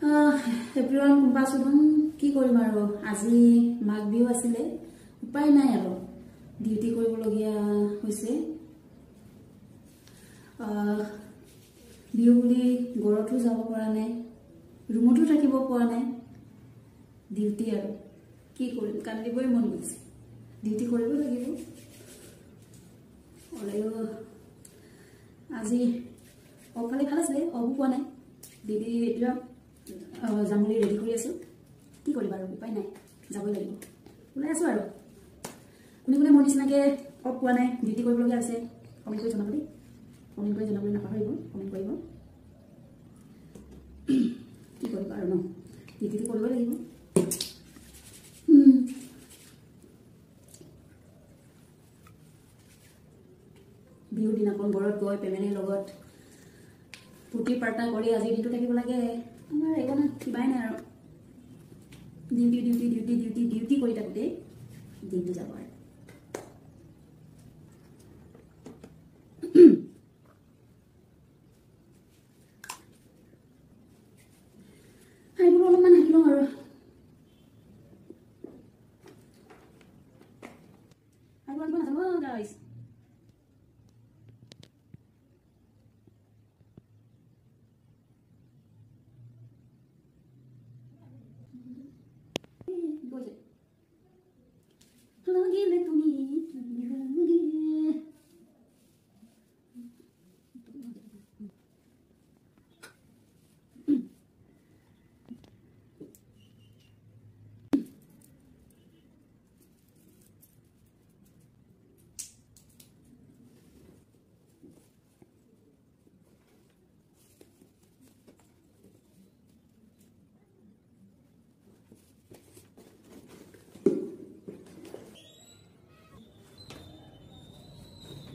এপ্ৰিল কোনপাচোন কি কৰিম আৰু আজি মাঘ বিহু আছিলে উপায় নাই আৰু ডিউটি কৰিবলগীয়া হৈছে বিহু বুলি ঘৰতো যাব পৰা নাই ৰুমতো থাকিব পৰা নাই ডিউটি আৰু কি কৰিম কান্দিবই মন গৈছে ডিউটি কৰিব লাগিব ওলাইও আজি অকালে ভাল আছে অবু পোৱা নাই দিদি এতিয়া যাম বুলি ৰেডি কৰি আছো কি কৰিবা আৰু উপায় নাই যাবই লাগিব ওলাই আছো আৰু কোনে কোনে মোৰ নিচিনাকে অফ পোৱা নাই ডিউটি কৰিবলগীয়া আছে কমেণ্ট কৰি জনাব দেই কমেণ্ট কৰি জনাবলৈ নাপাহৰিব কমেণ্ট কৰিব কি কৰিবা আৰু ন ডিউটি কৰিবই লাগিব বিহুৰ দিনাখন ঘৰত গৈ ফেমিলিৰ লগত ফূৰ্তি পাৰ্তা কৰি আজি দিনটো থাকিব লাগে আমাৰ একো কিবাই নাই আৰু duty duty duty duty duty কৰি থাকোঁতে দিনটো যাব আৰু অলপমান হাঁহি লওঁ আৰু লাগিলে তুমি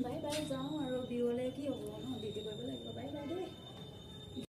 বাই বাই যাওঁ আৰু